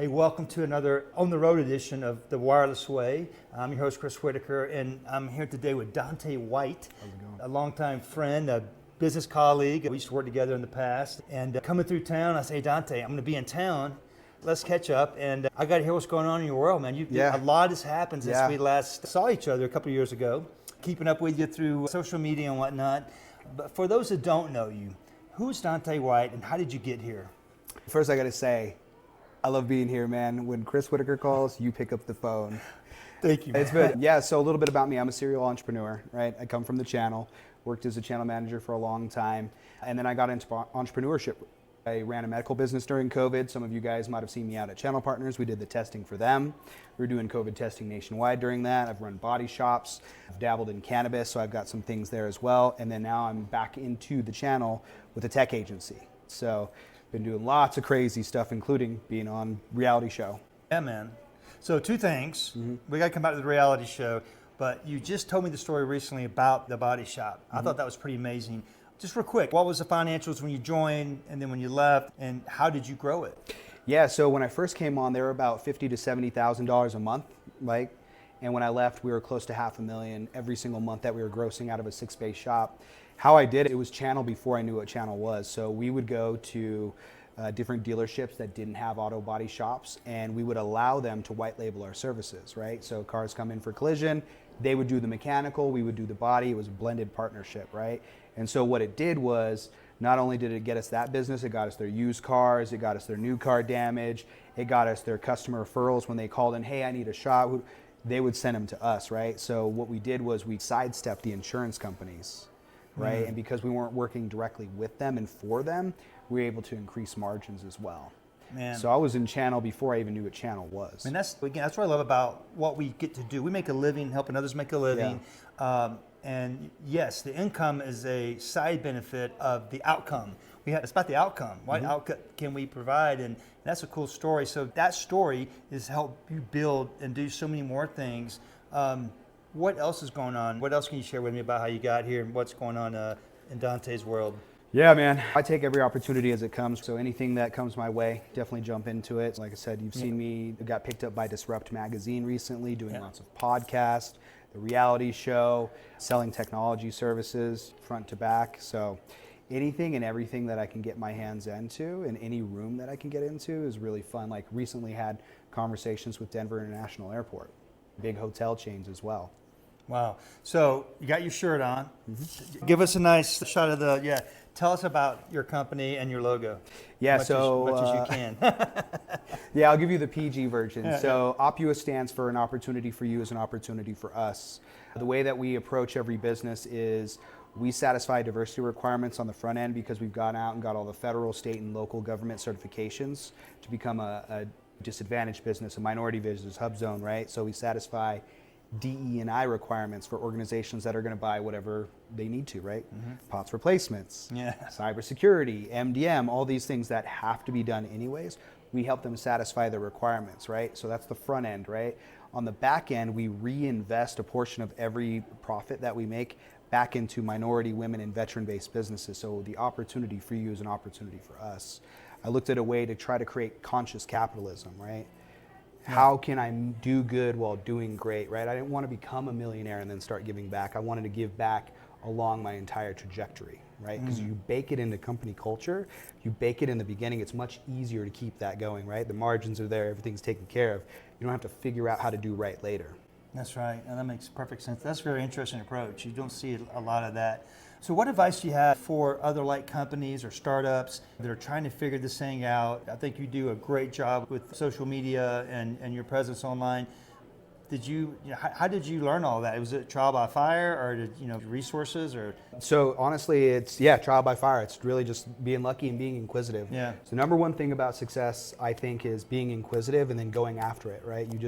Hey, welcome to another On the Road edition of The Wireless Way. I'm your host, Chris Whitaker, and I'm here today with Dante White, a longtime friend, a business colleague. We used to work together in the past. And coming through town, I say, Dante, I'm going to be in town. Let's catch up. And I got to hear what's going on in your world, man. A lot has happened since we last saw each other a couple of years ago. Keeping up with you through social media and whatnot. But for those that don't know you, who's Dante White and how did you get here? First, I got to say, I love being here, man. When Chris Whitaker calls, you pick up the phone. Thank you, man. It's been, so a little bit about me. I'm a serial entrepreneur, right? I come from the channel, worked as a channel manager for a long time, and then I got into entrepreneurship. I ran a medical business during COVID. Some of you guys might have seen me out at Channel Partners. We did the testing for them. We were doing COVID testing nationwide during that. I've run body shops. I've dabbled in cannabis, so I've got some things there as well. And then now I'm back into the channel with a tech agency. So been doing lots of crazy stuff, including being on reality show. Yeah, man. So two things. We got to come back to the reality show, but you just told me the story recently about the body shop. I thought that was pretty amazing. Just real quick, what was the financials when you joined and then when you left, and how did you grow it? Yeah, so when I first came on, they were about $50,000 to $70,000 a month, right? And when I left, we were close to $500,000 every single month that we were grossing out of a 6-space shop. How I did it was channel before I knew what channel was. So we would go to different dealerships that didn't have auto body shops, and we would allow them to white label our services, right? So cars come in for collision, they would do the mechanical, we would do the body. It was a blended partnership, right? And so what it did was, not only did it get us that business, it got us their used cars, it got us their new car damage, it got us their customer referrals when they called in, hey, I need a shot, they would send them to us, right? So what we did was we sidestepped the insurance companies, right? And because we weren't working directly with them and for them, we were able to increase margins as well. Man. So I was in channel before I even knew what channel was. I mean, that's what I love about what we get to do. We make a living helping others make a living. Yeah. And yes, the income is a side benefit of the outcome. It's about the outcome. What outcome can we provide? And that's a cool story. So that story is help you build and do so many more things. What else is going on? What else can you share with me about how you got here and what's going on in Dante's world? Yeah, man. I take every opportunity as it comes. So anything that comes my way, definitely jump into it. Like I said, you've seen me, I got picked up by Disrupt magazine recently, doing lots of podcasts, the reality show, selling technology services front to back. So anything and everything that I can get my hands into and any room that I can get into is really fun. Like recently had conversations with Denver International Airport, big hotel chains as well. Wow. So you got your shirt on. Give us a nice shot of tell us about your company and your logo. Yeah, much as you can. Yeah, I'll give you the PG version. OPUA stands for an opportunity for you is an opportunity for us. The way that we approach every business is we satisfy diversity requirements on the front end because we've gone out and got all the federal, state, and local government certifications to become a disadvantaged business, a minority business, hub zone, right? So we satisfy DE&I requirements for organizations that are going to buy whatever they need to, right? POTS replacements, cybersecurity, MDM, all these things that have to be done anyways. We help them satisfy the requirements, right? So that's the front end, right? On the back end, we reinvest a portion of every profit that we make back into minority, women, and veteran-based businesses. So the opportunity for you is an opportunity for us. I looked at a way to try to create conscious capitalism, right? How can I do good while doing great, right? I didn't want to become a millionaire and then start giving back. I wanted to give back along my entire trajectory, right? Because you bake it into company culture, you bake it in the beginning, it's much easier to keep that going, right? The margins are there, everything's taken care of. You don't have to figure out how to do right later. That's right, and that makes perfect sense. That's a very interesting approach. You don't see a lot of that. So what advice do you have for other like companies or startups that are trying to figure this thing out? I think you do a great job with social media and your presence online. How did you learn all that? Was it trial by fire or resources or? So honestly, it's trial by fire. It's really just being lucky and being inquisitive. Yeah. So number one thing about success, I think, is being inquisitive and then going after it, right? You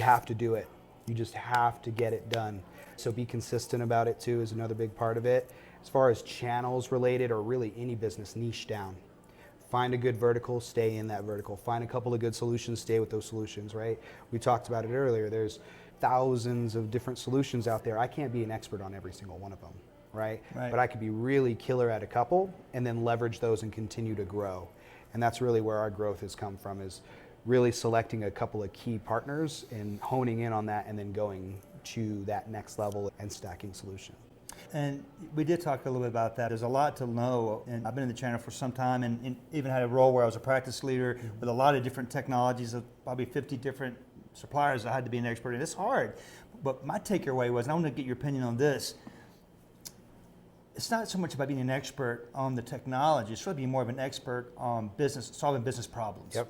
have to do it. You just have to get it done. So be consistent about it too is another big part of it. As far as channels related or really any business, niche down. Find a good vertical, stay in that vertical. Find a couple of good solutions, stay with those solutions, right? We talked about it earlier. There's thousands of different solutions out there. I can't be an expert on every single one of them, right? But I could be really killer at a couple and then leverage those and continue to grow. And that's really where our growth has come from, is really selecting a couple of key partners and honing in on that and then going to that next level and stacking solution. And we did talk a little bit about that. There's a lot to know, and I've been in the channel for some time and even had a role where I was a practice leader with a lot of different technologies, of probably 50 different suppliers I had to be an expert in. It's hard, but my takeaway was, and I want to get your opinion on this, it's not so much about being an expert on the technology, it's really being more of an expert on business, solving business problems. Yep.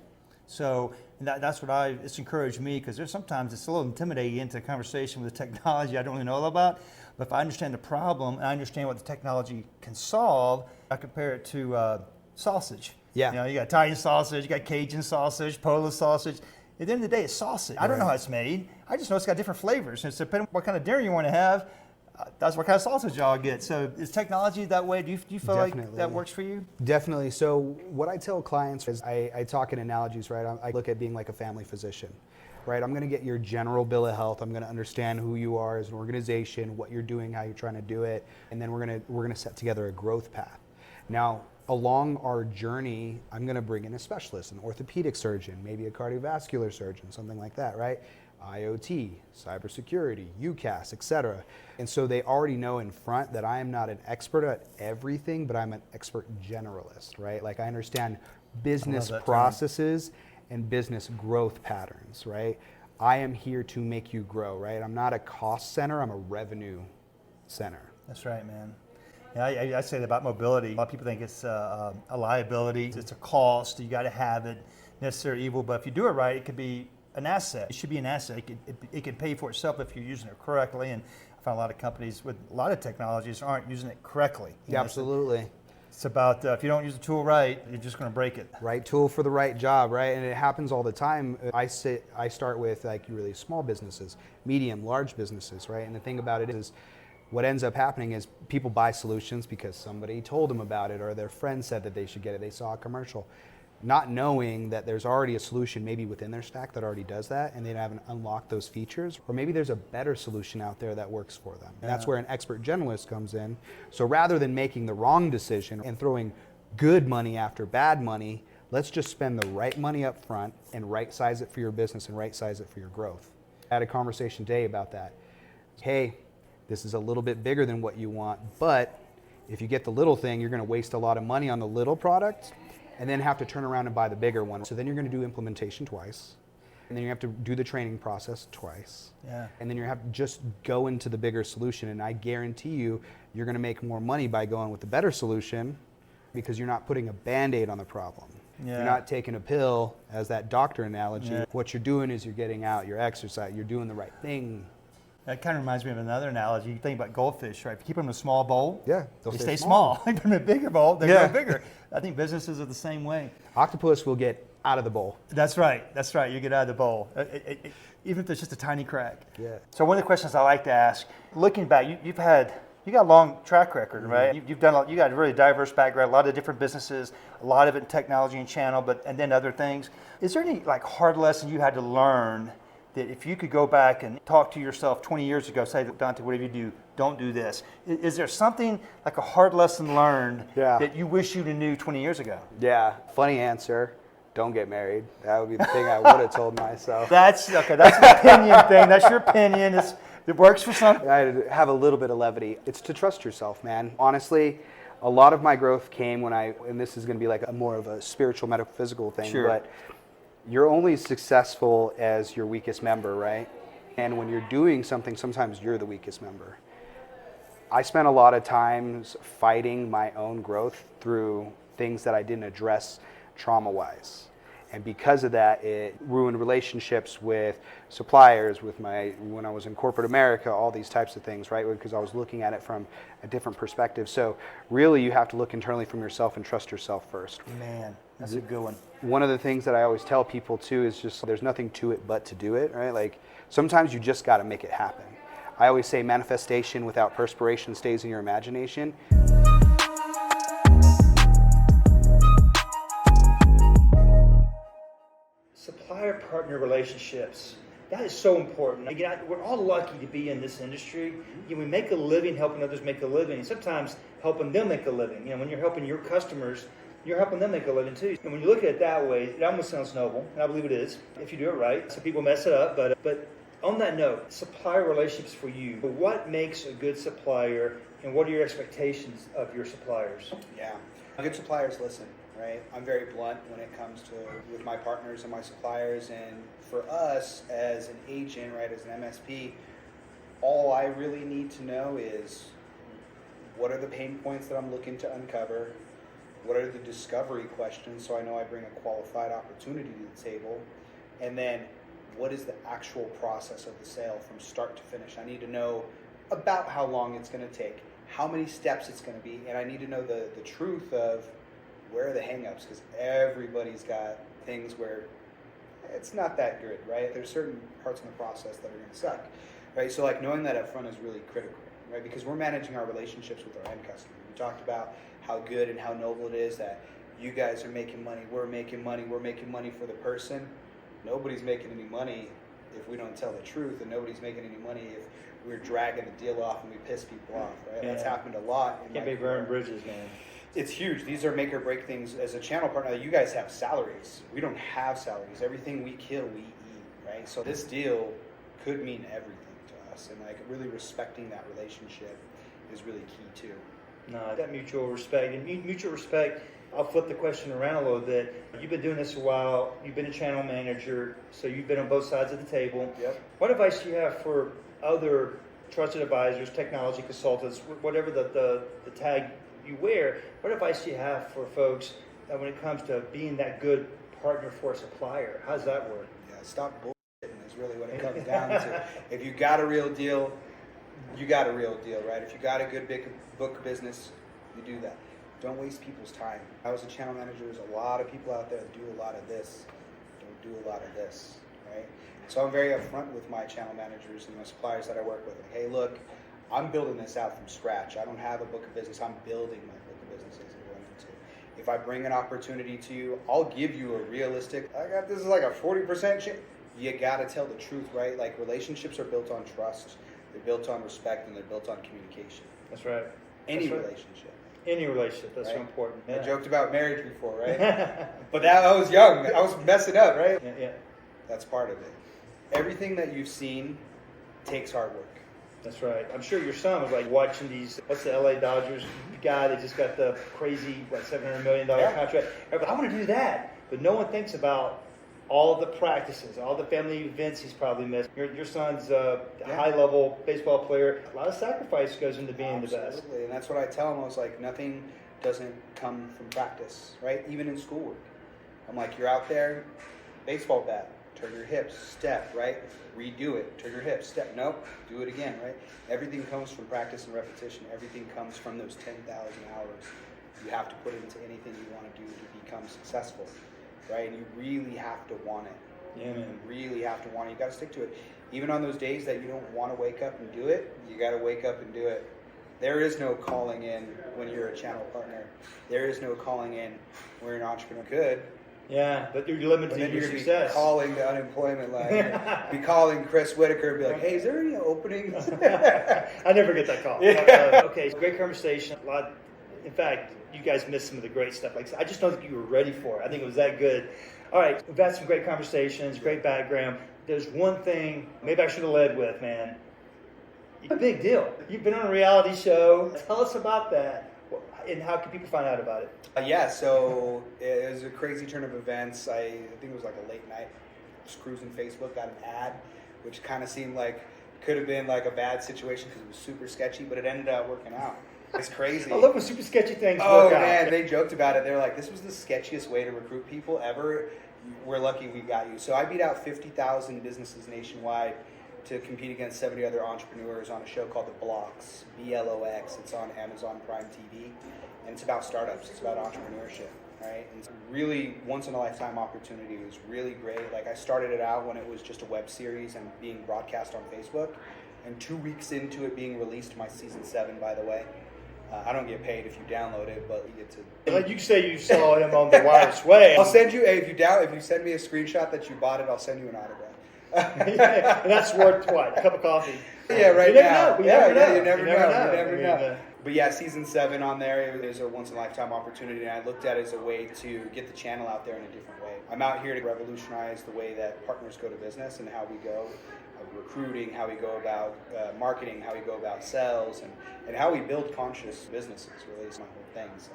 So that's what it's encouraged me, because there's sometimes it's a little intimidating into a conversation with the technology I don't really know all about. But if I understand the problem and I understand what the technology can solve, I compare it to sausage. Yeah. You know, you got Italian sausage, you got Cajun sausage, Polish sausage. At the end of the day, it's sausage. I don't know how it's made. I just know it's got different flavors. And it's depending on what kind of dinner you want to have, that's what kind of sausage y'all get. So is technology that way? Do you feel Definitely. like that works for you? Definitely. So what I tell clients is I talk in analogies, right? I look at being like a family physician, right? I'm going to get your general bill of health. I'm going to understand who you are as an organization, what you're doing, how you're trying to do it, and then we're going to set together a growth path. Now, along our journey, I'm going to bring in a specialist, an orthopedic surgeon, maybe a cardiovascular surgeon, something like that, right? IoT, cybersecurity, UCAS, etc. And so they already know in front that I am not an expert at everything, but I'm an expert generalist, right? Like I understand business processes and business growth patterns, right? I am here to make you grow, right? I'm not a cost center, I'm a revenue center. That's right, man. Yeah, I say that about mobility. A lot of people think it's a liability, it's a cost, you got to have it, necessary evil, but if you do it right, it could be an asset. It should be an asset. It can pay for itself if you're using it correctly. And I find a lot of companies with a lot of technologies aren't using it correctly. Yeah, absolutely. It's about if you don't use the tool right, you're just going to break it. Right tool for the right job, right? And it happens all the time. I start with like really small businesses, medium, large businesses, right? And the thing about it is, what ends up happening is people buy solutions because somebody told them about it or their friend said that they should get it. They saw a commercial, not knowing that there's already a solution maybe within their stack that already does that, and they haven't unlocked those features, or maybe there's a better solution out there that works for them. And that's where an expert generalist comes in. So rather than making the wrong decision and throwing good money after bad money, let's just spend the right money up front and right size it for your business and right size it for your growth. I had a conversation today about that. Hey, this is a little bit bigger than what you want, but if you get the little thing, you're going to waste a lot of money on the little product and then have to turn around and buy the bigger one. So then you're going to do implementation twice, and then you have to do the training process twice. Yeah. And then you have to just go into the bigger solution, and I guarantee you, you're going to make more money by going with the better solution because you're not putting a Band-Aid on the problem. Yeah. You're not taking a pill, as that doctor analogy. Yeah. What you're doing is you're getting out, you're exercising, you're doing the right thing. That kind of reminds me of another analogy. You think about goldfish, right? If you keep them in a small bowl, yeah, they stay small. You put them in a bigger bowl, they grow bigger. I think businesses are the same way. Octopus will get out of the bowl. That's right. That's right. You get out of the bowl, even if there's just a tiny crack. Yeah. So one of the questions I like to ask, looking back, you got a long track record, right? You've done you got a really diverse background, a lot of different businesses, a lot of it in technology and channel, and then other things. Is there any like hard lesson you had to learn that if you could go back and talk to yourself 20 years ago, say, Dante, whatever you do, don't do this. Is there something like a hard lesson learned that you wish you knew 20 years ago? Yeah, funny answer. Don't get married. That would be the thing I would have told myself. That's an opinion thing. That's your opinion. It works for some. I have a little bit of levity. It's to trust yourself, man. Honestly, a lot of my growth came when and this is going to be like more of a spiritual, metaphysical thing, but you're only successful as your weakest member, right? And when you're doing something, sometimes you're the weakest member. I spent a lot of times fighting my own growth through things that I didn't address trauma-wise. And because of that, it ruined relationships with suppliers, when I was in corporate America, all these types of things, right? Because I was looking at it from a different perspective. So really you have to look internally from yourself and trust yourself first. Man, that's a good one. One of the things that I always tell people too is just there's nothing to it but to do it, right? Like sometimes you just got to make it happen. I always say manifestation without perspiration stays in your imagination. Supplier-partner relationships. That is so important. Again, we're all lucky to be in this industry. We make a living helping others make a living, and sometimes helping them make a living. When you're helping your customers You're helping them make a living too. And when you look at it that way, it almost sounds noble, and I believe it is, if you do it right. Some people mess it up, but on that note, supplier relationships for you. What makes a good supplier, and what are your expectations of your suppliers? Yeah, good suppliers listen, right? I'm very blunt when it comes to with my partners and my suppliers, and for us as an agent, right, as an MSP, all I really need to know is what are the pain points that I'm looking to uncover. What are the discovery questions so I know I bring a qualified opportunity to the table? And then what is the actual process of the sale from start to finish? I need to know about how long it's going to take, how many steps it's going to be, and I need to know the truth of where are the hang-ups, because everybody's got things where it's not that good, right? There's certain parts in the process that are going to suck, right? So like knowing that up front is really critical, right? Because we're managing our relationships with our end customer. We talked about how good and how noble it is that you guys are making money, we're making money for the person. Nobody's making any money if we don't tell the truth, and nobody's making any money if we're dragging the deal off and we piss people off, right? Yeah. That's happened a lot. Can't be burning bridges, man. It's huge. These are make or break things. As a channel partner, you guys have salaries. We don't have salaries. Everything we kill, we eat, right? So this deal could mean everything to us, and like really respecting that relationship is really key too. No, that mutual respect. And mutual respect, I'll flip the question around a little bit. You've been doing this a while. You've been a channel manager, so you've been on both sides of the table. Yep. What advice do you have for other trusted advisors, technology consultants, whatever the tag you wear? What advice do you have for folks when it comes to being that good partner for a supplier? How does that work? Yeah, stop bullshitting is really what it comes down to. If you got a real deal, you got a real deal, right? If you got a good big book of business, you do that. Don't waste people's time. I was a channel manager. There's a lot of people out there that do a lot of this. Don't do a lot of this, right? So I'm very upfront with my channel managers and my suppliers that I work with. Like, hey, look, I'm building this out from scratch. I don't have a book of business. I'm building my book of business as I'm going into. If I bring an opportunity to you, I'll give you a realistic, this is like a 40% chance. You got to tell the truth, right? Like relationships are built on trust. They're built on respect, and they're built on communication. That's right. Any relationship. Any relationship, that's right? so important. Yeah. I joked about marriage before, right? But I was young. I was messing up, right? Yeah. That's part of it. Everything that you've seen takes hard work. That's right. I'm sure your son was like watching these, what's the LA Dodgers guy that just got the crazy, $700 million contract. I want to do that. But no one thinks about all the practices, all the family events he's probably missed. Your son's a high-level baseball player. A lot of sacrifice goes into being the best. Absolutely, and that's what I tell him. I was like, nothing doesn't come from practice, right? Even in schoolwork. I'm like, you're out there, baseball bat, turn your hips, step, right? Redo it, turn your hips, step. Nope, do it again, right? Everything comes from practice and repetition. Everything comes from those 10,000 hours. You have to put it into anything you want to do to become successful. Right, and you really have to want it. Yeah, man. You really have to want it. You got to stick to it. Even on those days that you don't want to wake up and do it, you got to wake up and do it. There is no calling in when you're a channel partner. There is no calling in when you're an entrepreneur. Good. Yeah, but you're limited to your success. Be calling the unemployment line. Be calling Chris Whitaker and be like, hey, is there any openings? I never get that call. Yeah. Okay, great conversation. In fact, you guys missed some of the great stuff. Like I just don't think you were ready for it. I think it was that good. All right, we've had some great conversations, great background. There's one thing maybe I should have led with, man. A big deal. You've been on a reality show. Tell us about that, and how can people find out about it? So it was a crazy turn of events. I think it was like a late night. Just cruising Facebook, got an ad, which kind of seemed like could have been like a bad situation because it was super sketchy, but it ended up working out. It's crazy. I love when super sketchy things work out. Oh man, they joked about it. They're like, this was the sketchiest way to recruit people ever. We're lucky we got you. So I beat out 50,000 businesses nationwide to compete against 70 other entrepreneurs on a show called The Bloxs, BLOX. It's on Amazon Prime TV, and it's about startups. It's about entrepreneurship, right? And it's really once in a lifetime opportunity. It was really great. Like I started it out when it was just a web series and being broadcast on Facebook, and 2 weeks into it being released, my season 7, by the way. I don't get paid if you download it, but you get to. Like you say, you saw him on the Wireless Way. I'll send you if you send me a screenshot that you bought it, I'll send you an autograph. Yeah, and that's worth what? A cup of coffee. Yeah, right you now. Never know. You never know. But yeah, season 7 on there, there's a once in a lifetime opportunity, and I looked at it as a way to get the channel out there in a different way. I'm out here to revolutionize the way that partners go to business and how we go recruiting, how we go about marketing, how we go about sales, and how we build conscious businesses. Really, is my whole thing. So.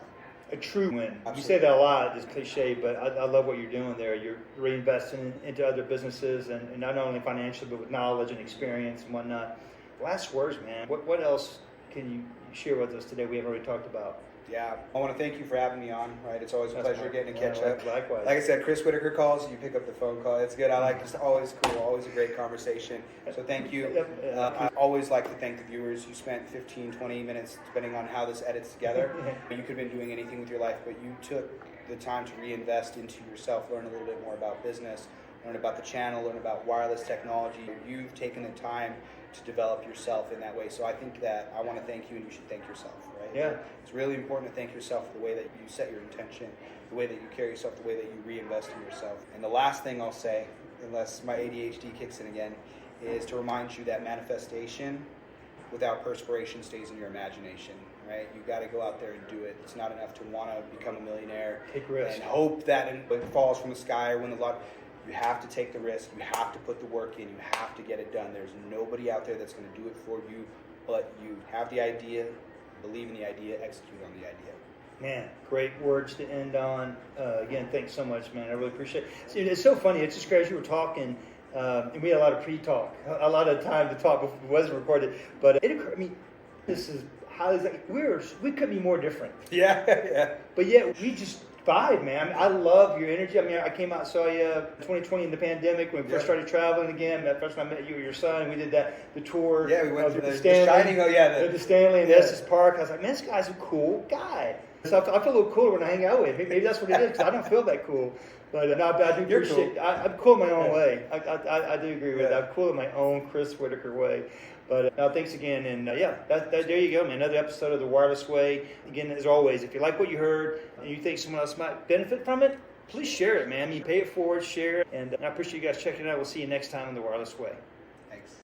A true win. Absolutely. You say that a lot, it's cliche, but I love what you're doing there. You're reinvesting into other businesses, and not only financially, but with knowledge and experience and whatnot. Last words, man. What else can you share with us today we haven't already talked about? Yeah, I want to thank you for having me on. Right, it's always a pleasure getting to catch up. Likewise. Like I said, Chris Whitaker calls, you pick up the phone call. It's good. I like it's always cool, always a great conversation. So thank you. I always like to thank the viewers. You spent 15, 20 minutes, depending on how this edits together. You could have been doing anything with your life, but you took the time to reinvest into yourself, learn a little bit more about business, learn about the channel, learn about wireless technology. You've taken the time to develop yourself in that way. So I think that I want to thank you, and you should thank yourself, right? Yeah. It's really important to thank yourself for the way that you set your intention, the way that you carry yourself, the way that you reinvest in yourself. And the last thing I'll say, unless my ADHD kicks in again, is to remind you that manifestation without perspiration stays in your imagination, right? You got to go out there and do it. It's not enough to want to become a millionaire Take risks. and hope that it falls from the sky or win the lottery. You have to take the risk. You have to put the work in. You have to get it done. There's nobody out there that's going to do it for you but you. Have the idea, believe in the idea, execute on the idea. Man, great words to end on. Again, thanks so much, man. I really appreciate it. See, it's so funny. It's just great as you were talking, and we had a lot of pre-talk, a lot of time to talk before it wasn't recorded. But it occurred to me, this is how is that? We could be more different. Yeah, yeah. But yet we just vibe, man. I love your energy. I mean, I came out and saw you 2020 in the pandemic when we first started traveling again. That first time I met you or your son, we did the tour. Yeah, we went through the Stanley. Shining. The Stanley and Estes Park. I was like, man, this guy's a cool guy. So I feel a little cooler when I hang out with him. Maybe that's what it is, because I don't feel that cool. But no, I do appreciate. Cool. I'm cool in my own way. I do agree with that. I'm cool in my own Chris Whitaker way. But thanks again, and there you go, man. Another episode of The Wireless Way. Again, as always, if you like what you heard and you think someone else might benefit from it, please share it, man. You pay it forward, share it, and I appreciate you guys checking it out. We'll see you next time on The Wireless Way.